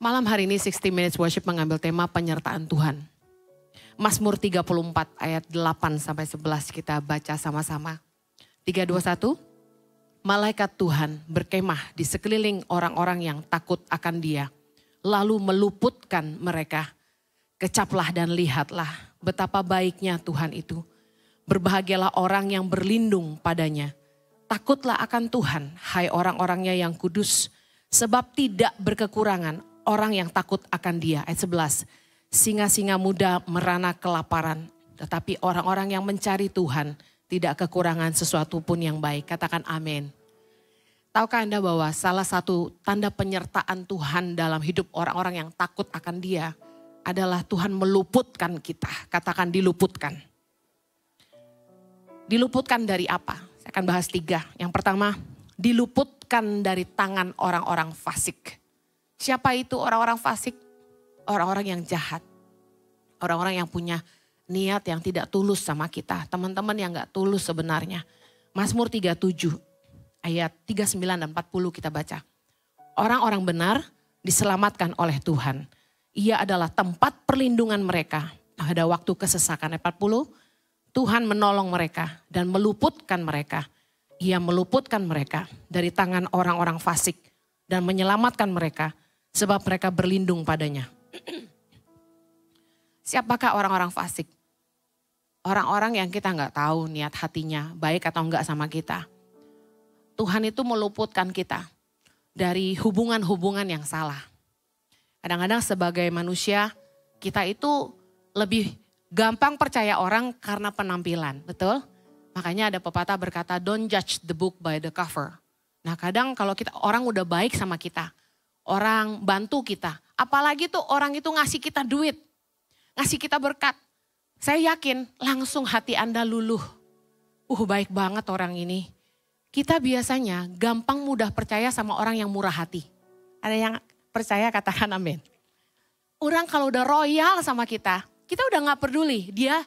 Malam hari ini 60 Minutes Worship mengambil tema penyertaan Tuhan. Mazmur 34 ayat 8 sampai 11 kita baca sama-sama. 3, 2, 1. Malaikat Tuhan berkemah di sekeliling orang-orang yang takut akan Dia, lalu meluputkan mereka. Kecaplah dan lihatlah betapa baiknya Tuhan itu. Berbahagialah orang yang berlindung padanya. Takutlah akan Tuhan, hai orang-orangnya yang kudus, sebab tidak berkekurangan orang yang takut akan Dia. Ayat 11. Singa-singa muda merana kelaparan, tetapi orang-orang yang mencari Tuhan tidak kekurangan sesuatu pun yang baik. Katakan amin. Tahukah Anda bahwa salah satu tanda penyertaan Tuhan dalam hidup orang-orang yang takut akan Dia adalah Tuhan meluputkan kita. Katakan diluputkan. Diluputkan dari apa? Saya akan bahas 3. Yang pertama, diluputkan dari tangan orang-orang fasik. Siapa itu orang-orang fasik? Orang-orang yang jahat. Orang-orang yang punya niat yang tidak tulus sama kita. Teman-teman yang gak tulus sebenarnya. Mazmur 37 ayat 39 dan 40 kita baca. Orang-orang benar diselamatkan oleh Tuhan. Ia adalah tempat perlindungan mereka. Pada waktu kesesakan. Ayat 40. Tuhan menolong mereka dan meluputkan mereka. Ia meluputkan mereka dari tangan orang-orang fasik. Dan menyelamatkan mereka. Sebab mereka berlindung padanya. Siapakah orang-orang fasik? Orang-orang yang kita nggak tahu niat hatinya baik atau enggak sama kita. Tuhan itu meluputkan kita dari hubungan-hubungan yang salah. Kadang-kadang sebagai manusia kita itu lebih gampang percaya orang karena penampilan, betul? Makanya ada pepatah berkata don't judge the book by the cover. Nah kadang kalau orang udah baik sama kita, orang bantu kita, apalagi tuh orang itu ngasih kita duit, ngasih kita berkat. Saya yakin langsung hati Anda luluh. Baik banget orang ini. Kita biasanya gampang mudah percaya sama orang yang murah hati. Ada yang percaya katakan amin. Orang kalau udah royal sama kita udah gak peduli. Dia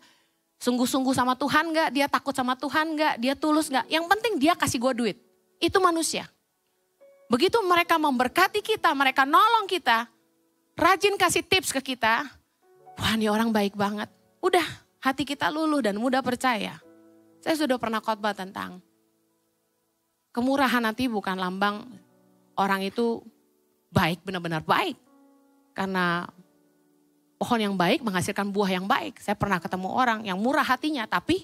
sungguh-sungguh sama Tuhan gak, dia takut sama Tuhan gak, dia tulus gak. Yang penting dia kasih gue duit. Itu manusia. Begitu mereka memberkati kita, mereka nolong kita, rajin kasih tips ke kita. Wah ini orang baik banget. Udah hati kita luluh dan mudah percaya. Saya sudah pernah khotbah tentang kemurahan hati bukan lambang orang itu baik, benar-benar baik. Karena pohon yang baik menghasilkan buah yang baik. Saya pernah ketemu orang yang murah hatinya tapi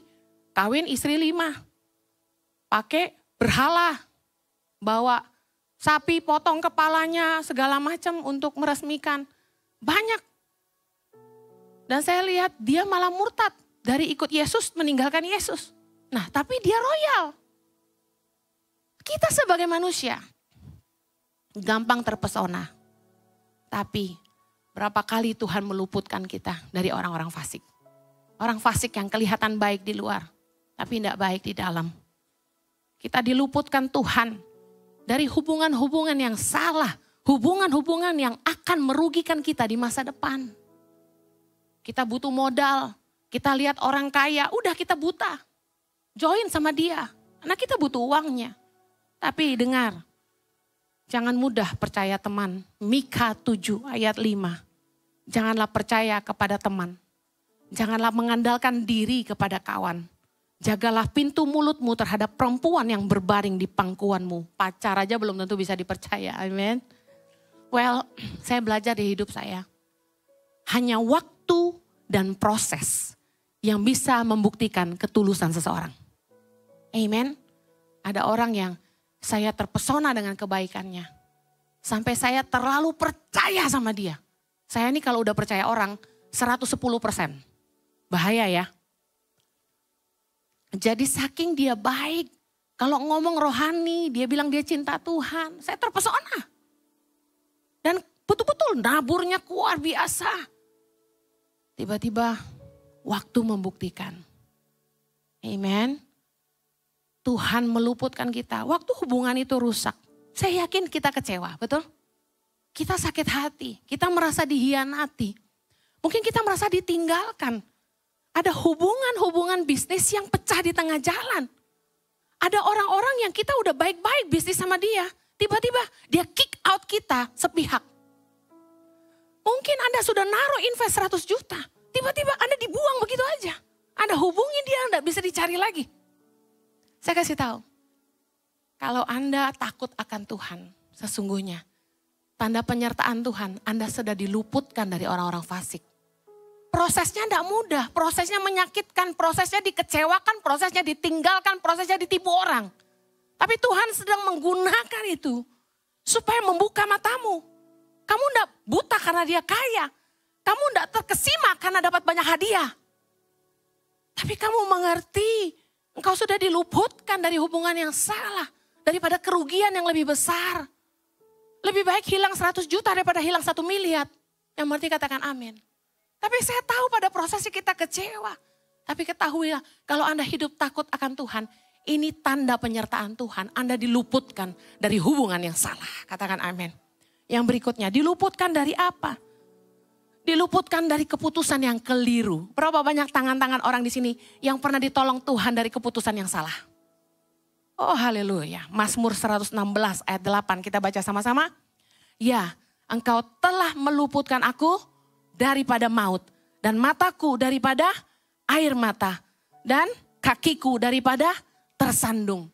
kawin istri 5. Pakai berhala, bawa sapi potong kepalanya segala macam untuk meresmikan. Banyak. Dan saya lihat dia malah murtad dari ikut Yesus meninggalkan Yesus. Nah tapi dia royal. Kita sebagai manusia gampang terpesona. Tapi berapa kali Tuhan meluputkan kita dari orang-orang fasik. Orang fasik yang kelihatan baik di luar tapi tidak baik di dalam. Kita diluputkan Tuhan dari hubungan-hubungan yang salah. Hubungan-hubungan yang akan merugikan kita di masa depan. Kita butuh modal, kita lihat orang kaya, udah kita buta. Join sama dia, karena kita butuh uangnya. Tapi dengar, jangan mudah percaya teman. Mika 7 ayat 5. Janganlah percaya kepada teman. Janganlah mengandalkan diri kepada kawan. Jagalah pintu mulutmu terhadap perempuan yang berbaring di pangkuanmu. Pacar aja belum tentu bisa dipercaya, amin. Well, saya belajar di hidup saya. Hanya waktu dan proses yang bisa membuktikan ketulusan seseorang. Amen. Ada orang yang saya terpesona dengan kebaikannya. Sampai saya terlalu percaya sama dia. Saya ini kalau udah percaya orang 110%. Bahaya ya. Jadi saking dia baik. Kalau ngomong rohani, dia bilang dia cinta Tuhan. Saya terpesona. Dan betul-betul naburnya luar biasa. Tiba-tiba waktu membuktikan. Amen. Tuhan meluputkan kita. Waktu hubungan itu rusak. Saya yakin kita kecewa, betul? Kita sakit hati. Kita merasa dihianati. Mungkin kita merasa ditinggalkan. Ada hubungan-hubungan bisnis yang pecah di tengah jalan. Ada orang-orang yang kita udah baik-baik bisnis sama dia. Tiba-tiba dia kick out kita sepihak. sudah naruh invest 100 juta. Tiba-tiba Anda dibuang begitu aja. Anda hubungi dia, Anda bisa dicari lagi. Saya kasih tahu. Kalau Anda takut akan Tuhan, sesungguhnya tanda penyertaan Tuhan, Anda sudah diluputkan dari orang-orang fasik. Prosesnya tidak mudah, prosesnya menyakitkan, prosesnya dikecewakan, prosesnya ditinggalkan, prosesnya ditipu orang. Tapi Tuhan sedang menggunakan itu supaya membuka matamu. Kamu tidak buta karena dia kaya. Kamu tidak terkesima karena dapat banyak hadiah. Tapi kamu mengerti, engkau sudah diluputkan dari hubungan yang salah. Daripada kerugian yang lebih besar. Lebih baik hilang 100 juta daripada hilang 1 miliar. Yang berarti katakan amin. Tapi saya tahu pada prosesnya kita kecewa. Tapi ketahuilah, kalau Anda hidup takut akan Tuhan, ini tanda penyertaan Tuhan. Anda diluputkan dari hubungan yang salah. Katakan amin. Yang berikutnya, diluputkan dari apa? Diluputkan dari keputusan yang keliru. Berapa banyak tangan-tangan orang di sini yang pernah ditolong Tuhan dari keputusan yang salah? Oh haleluya. Mazmur 116 ayat 8 kita baca sama-sama. Ya, engkau telah meluputkan aku daripada maut. Dan mataku daripada air mata. Dan kakiku daripada tersandung.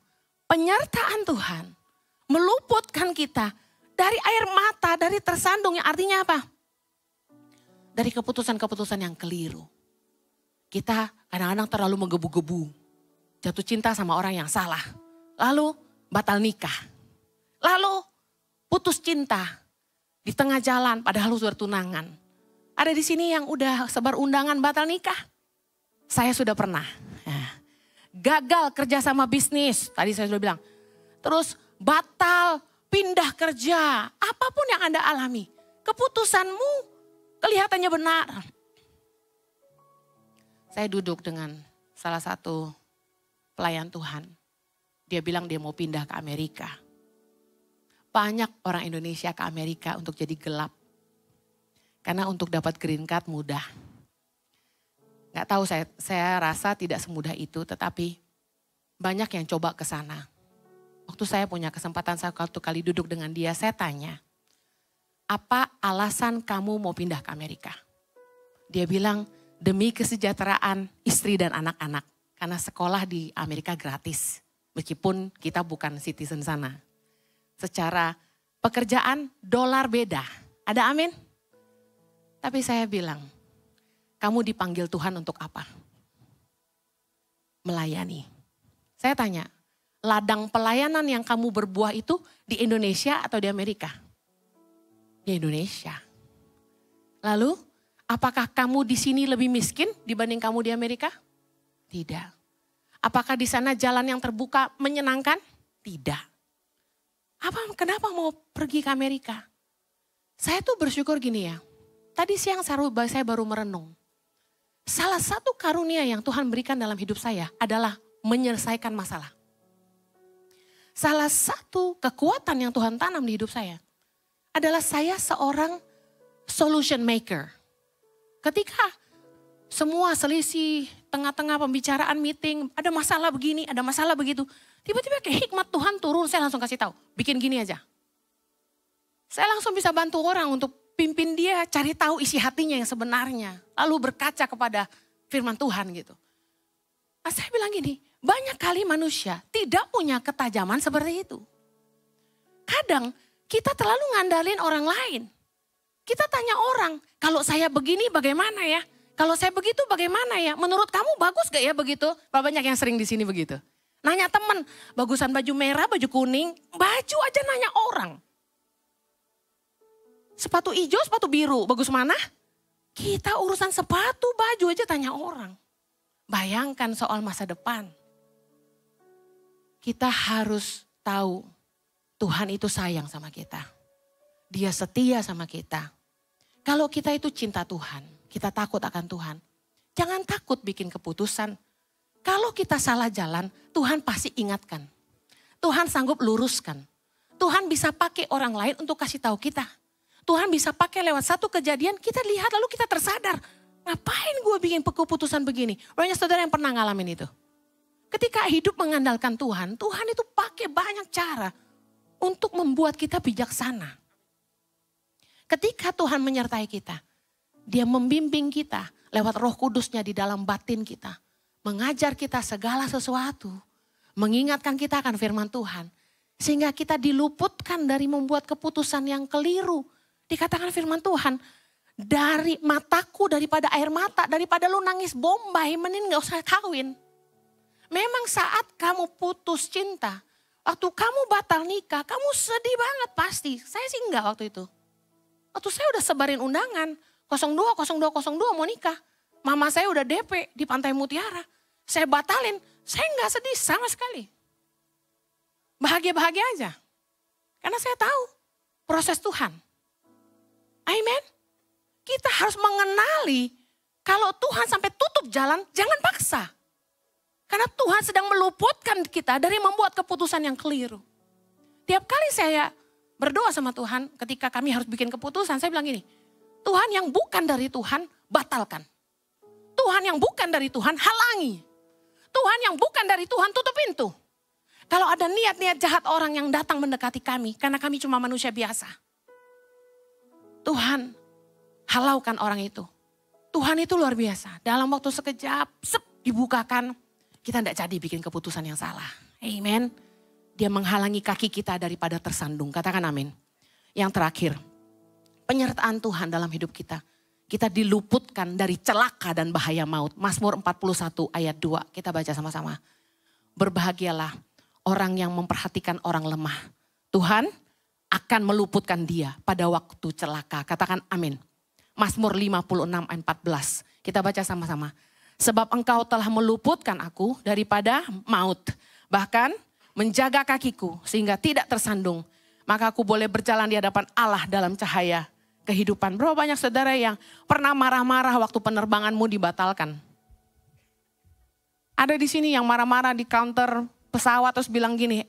Penyertaan Tuhan meluputkan kita dari air mata, dari tersandung. Yang artinya apa? Dari keputusan-keputusan yang keliru. Kita kadang-kadang terlalu menggebu-gebu. Jatuh cinta sama orang yang salah. Lalu batal nikah. Lalu putus cinta di tengah jalan padahal harus bertunangan. Ada di sini yang udah sebar undangan batal nikah. Saya sudah pernah. Gagal kerja sama bisnis. Tadi saya sudah bilang. Terus batal, pindah kerja. Apapun yang Anda alami. Keputusanmu kelihatannya benar. Saya duduk dengan salah satu pelayan Tuhan. Dia bilang dia mau pindah ke Amerika. Banyak orang Indonesia ke Amerika untuk jadi gelap. Karena untuk dapat green card mudah. Gak tahu saya rasa tidak semudah itu, tetapi banyak yang coba ke sana. Waktu saya punya kesempatan satu kali duduk dengan dia, saya tanya, apa alasan kamu mau pindah ke Amerika? Dia bilang, demi kesejahteraan istri dan anak-anak. Karena sekolah di Amerika gratis, meskipun kita bukan citizen sana. Secara pekerjaan dolar beda, ada amin? Tapi saya bilang, kamu dipanggil Tuhan untuk apa? Melayani. Saya tanya, ladang pelayanan yang kamu berbuah itu di Indonesia atau di Amerika? Di Indonesia. Lalu, apakah kamu di sini lebih miskin dibanding kamu di Amerika? Tidak. Apakah di sana jalan yang terbuka menyenangkan? Tidak. Kenapa mau pergi ke Amerika? Saya tuh bersyukur gini ya. Tadi siang saya baru merenung. Salah satu karunia yang Tuhan berikan dalam hidup saya adalah menyelesaikan masalah. Salah satu kekuatan yang Tuhan tanam di hidup saya adalah saya seorang solution maker. Ketika semua selisih, tengah-tengah pembicaraan meeting, ada masalah begini, ada masalah begitu. Tiba-tiba kayak hikmat Tuhan turun, saya langsung kasih tahu, bikin gini aja. Saya langsung bisa bantu orang untuk pimpin dia cari tahu isi hatinya yang sebenarnya. Lalu berkaca kepada firman Tuhan gitu. Nah, saya bilang gini, banyak kali manusia tidak punya ketajaman seperti itu. Kadang kita terlalu ngandalin orang lain. Kita tanya orang, kalau saya begini bagaimana ya? Kalau saya begitu bagaimana ya? Menurut kamu bagus gak ya begitu? Banyak yang sering di sini begitu. Nanya teman, bagusan baju merah, baju kuning, baju aja nanya orang. Sepatu hijau, sepatu biru, bagus mana? Kita urusan sepatu, baju aja tanya orang. Bayangkan soal masa depan. Kita harus tahu Tuhan itu sayang sama kita. Dia setia sama kita. Kalau kita itu cinta Tuhan, kita takut akan Tuhan. Jangan takut bikin keputusan. Kalau kita salah jalan, Tuhan pasti ingatkan. Tuhan sanggup luruskan. Tuhan bisa pakai orang lain untuk kasih tahu kita. Tuhan bisa pakai lewat satu kejadian, kita lihat lalu kita tersadar. Ngapain gue bikin keputusan begini? Banyak saudara yang pernah ngalamin itu. Ketika hidup mengandalkan Tuhan, Tuhan itu pakai banyak cara untuk membuat kita bijaksana. Ketika Tuhan menyertai kita, Dia membimbing kita lewat Roh Kudusnya di dalam batin kita. Mengajar kita segala sesuatu. Mengingatkan kita akan firman Tuhan. Sehingga kita diluputkan dari membuat keputusan yang keliru. Dikatakan firman Tuhan, dari mataku, daripada air mata, daripada lu nangis bombay, mending gak usah kawin. Memang saat kamu putus cinta, waktu kamu batal nikah, kamu sedih banget pasti. Saya sih enggak waktu itu. Waktu saya udah sebarin undangan, 02 mau nikah. Mama saya udah DP di Pantai Mutiara. Saya batalin, saya enggak sedih sama sekali. Bahagia-bahagia aja. Karena saya tahu proses Tuhan. Amin. Kita harus mengenali kalau Tuhan sampai tutup jalan, jangan paksa. Karena Tuhan sedang meluputkan kita dari membuat keputusan yang keliru. Tiap kali saya berdoa sama Tuhan ketika kami harus bikin keputusan, saya bilang gini, Tuhan yang bukan dari Tuhan, batalkan. Tuhan yang bukan dari Tuhan, halangi. Tuhan yang bukan dari Tuhan, tutup pintu. Kalau ada niat-niat jahat orang yang datang mendekati kami, karena kami cuma manusia biasa. Tuhan, halaukan orang itu. Tuhan itu luar biasa. Dalam waktu sekejap, dibukakan. Kita tidak jadi bikin keputusan yang salah. Amen. Dia menghalangi kaki kita daripada tersandung. Katakan amin. Yang terakhir, penyertaan Tuhan dalam hidup kita. Kita diluputkan dari celaka dan bahaya maut. Mazmur 41 ayat 2. Kita baca sama-sama. Berbahagialah orang yang memperhatikan orang lemah. Tuhan akan meluputkan dia pada waktu celaka. Katakan amin. Mazmur 56 ayat 14. Kita baca sama-sama. Sebab engkau telah meluputkan aku daripada maut. Bahkan menjaga kakiku sehingga tidak tersandung. Maka aku boleh berjalan di hadapan Allah dalam cahaya kehidupan. Berapa banyak saudara yang pernah marah-marah waktu penerbanganmu dibatalkan? Ada di sini yang marah-marah di counter pesawat terus bilang gini,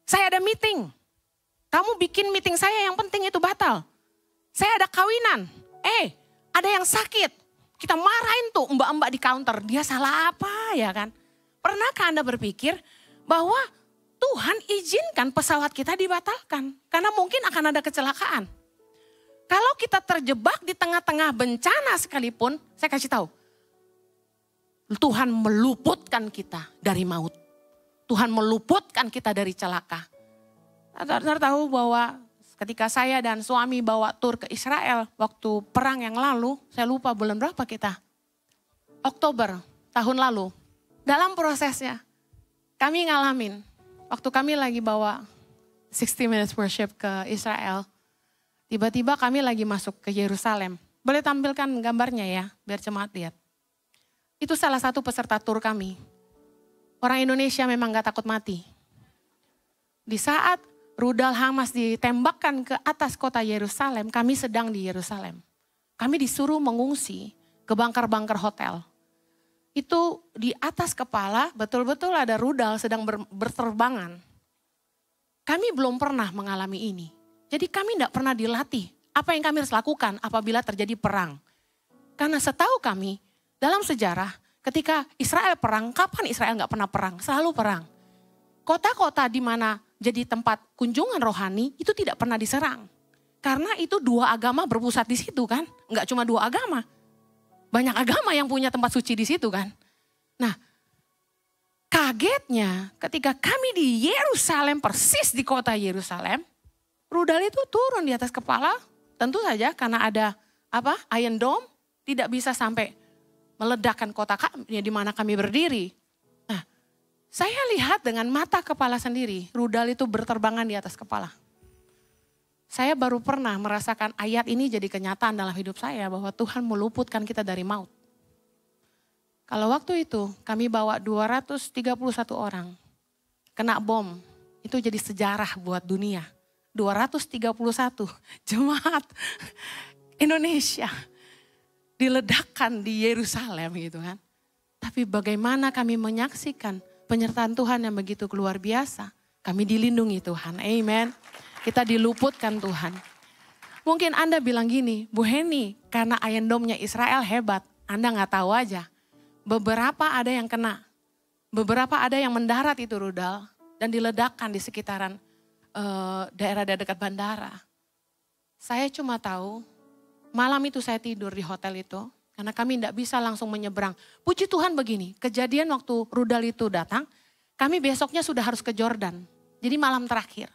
saya ada meeting. Kamu bikin meeting saya yang penting itu batal. Saya ada kawinan. Ada yang sakit. Kita marahin tuh mbak-mbak di counter. Dia salah apa ya kan? Pernahkah Anda berpikir bahwa Tuhan izinkan pesawat kita dibatalkan? Karena mungkin akan ada kecelakaan. Kalau kita terjebak di tengah-tengah bencana sekalipun, saya kasih tahu. Tuhan meluputkan kita dari maut. Tuhan meluputkan kita dari celaka. Saudara tahu bahwa ketika saya dan suami bawa tur ke Israel waktu perang yang lalu, saya lupa bulan berapa kita. Oktober tahun lalu. Dalam prosesnya kami ngalamin, waktu kami lagi bawa 60 Minutes Worship ke Israel, tiba-tiba kami lagi masuk ke Yerusalem. Boleh tampilkan gambarnya ya, biar jemaat lihat. Itu salah satu peserta tur kami. Orang Indonesia memang gak takut mati. Di saat rudal Hamas ditembakkan ke atas kota Yerusalem, kami sedang di Yerusalem. Kami disuruh mengungsi ke bangker-bangker hotel. Itu di atas kepala betul-betul ada rudal sedang berterbangan. Kami belum pernah mengalami ini. Jadi kami tidak pernah dilatih apa yang kami harus lakukan apabila terjadi perang. Karena setahu kami dalam sejarah ketika Israel perang, kapan Israel nggak pernah perang? Selalu perang. Kota-kota di mana jadi tempat kunjungan rohani itu tidak pernah diserang. Karena itu dua agama berpusat di situ kan. Enggak cuma dua agama. Banyak agama yang punya tempat suci di situ kan. Nah, kagetnya ketika kami di Yerusalem, persis di kota Yerusalem, rudal itu turun di atas kepala. Tentu saja karena ada Iron Dome, tidak bisa sampai meledakkan kota di mana kami berdiri. Nah, saya lihat dengan mata kepala sendiri, rudal itu berterbangan di atas kepala. Saya baru pernah merasakan ayat ini jadi kenyataan dalam hidup saya bahwa Tuhan meluputkan kita dari maut. Kalau waktu itu kami bawa 231 orang kena bom, itu jadi sejarah buat dunia. 231 jemaat Indonesia diledakkan di Yerusalem gitu kan. Tapi bagaimana kami menyaksikan penyertaan Tuhan yang begitu luar biasa. Kami dilindungi Tuhan, amen. Kita diluputkan Tuhan. Mungkin Anda bilang gini, Bu Heni, karena Iron Dome-nya Israel hebat, Anda gak tahu aja. Beberapa ada yang kena, beberapa ada yang mendarat itu rudal dan diledakkan di sekitaran daerah dekat bandara. Saya cuma tahu Malam itu saya tidur di hotel itu. Karena kami tidak bisa langsung menyeberang. Puji Tuhan begini, kejadian waktu rudal itu datang, kami besoknya sudah harus ke Jordan. Jadi malam terakhir.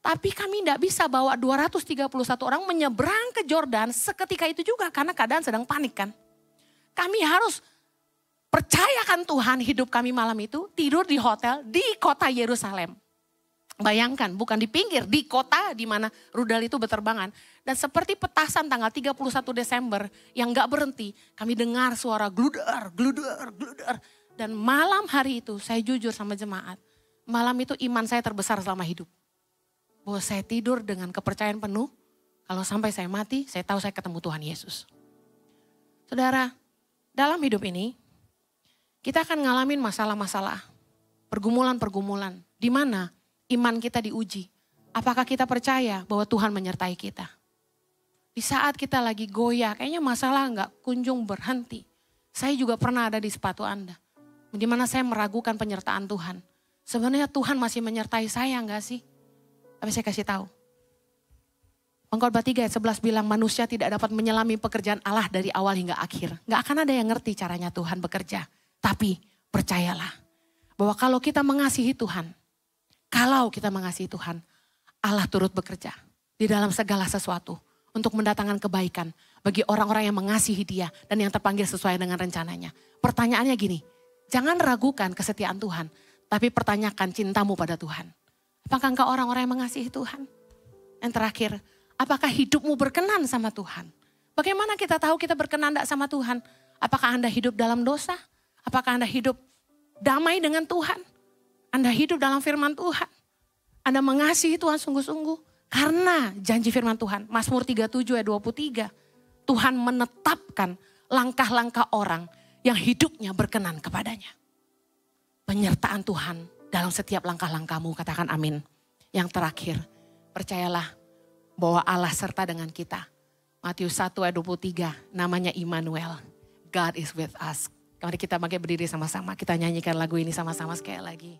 Tapi kami tidak bisa bawa 231 orang menyeberang ke Jordan seketika itu juga. Karena keadaan sedang panik kan. Kami harus percayakan Tuhan hidup kami malam itu, tidur di hotel di kota Yerusalem. Bayangkan, bukan di pinggir, di kota di mana rudal itu berterbangan. Dan seperti petasan tanggal 31 Desember yang gak berhenti, kami dengar suara gludar, gludar, gludar. Dan malam hari itu, saya jujur sama jemaat, malam itu iman saya terbesar selama hidup. Bahwa saya tidur dengan kepercayaan penuh, kalau sampai saya mati, saya tahu saya ketemu Tuhan Yesus. Saudara, dalam hidup ini, kita akan ngalamin masalah-masalah, pergumulan-pergumulan, di mana iman kita diuji. Apakah kita percaya bahwa Tuhan menyertai kita? Di saat kita lagi goyah, kayaknya masalah nggak kunjung berhenti. Saya juga pernah ada di sepatu Anda. Di mana saya meragukan penyertaan Tuhan. Sebenarnya Tuhan masih menyertai saya nggak sih? Tapi saya kasih tahu. Pengkhotbah 3 ayat 11 bilang manusia tidak dapat menyelami pekerjaan Allah dari awal hingga akhir. Nggak akan ada yang ngerti caranya Tuhan bekerja. Tapi percayalah bahwa kalau kita mengasihi Tuhan, kalau kita mengasihi Tuhan, Allah turut bekerja di dalam segala sesuatu untuk mendatangkan kebaikan bagi orang-orang yang mengasihi Dia dan yang terpanggil sesuai dengan rencananya. Pertanyaannya gini, jangan ragukan kesetiaan Tuhan, tapi pertanyakan cintamu pada Tuhan. Apakah engkau orang-orang yang mengasihi Tuhan? Yang terakhir, apakah hidupmu berkenan sama Tuhan? Bagaimana kita tahu kita berkenan tidak sama Tuhan? Apakah Anda hidup dalam dosa? Apakah Anda hidup damai dengan Tuhan? Anda hidup dalam firman Tuhan. Anda mengasihi Tuhan sungguh-sungguh. Karena janji firman Tuhan. Mazmur 37 ayat 23. Tuhan menetapkan langkah-langkah orang yang hidupnya berkenan kepadanya. Penyertaan Tuhan dalam setiap langkah-langkahmu. Katakan amin. Yang terakhir, percayalah bahwa Allah serta dengan kita. Matius 1 ayat 23, namanya Immanuel. God is with us. Mari kita bangkit berdiri sama-sama. Kita nyanyikan lagu ini sama-sama sekali lagi.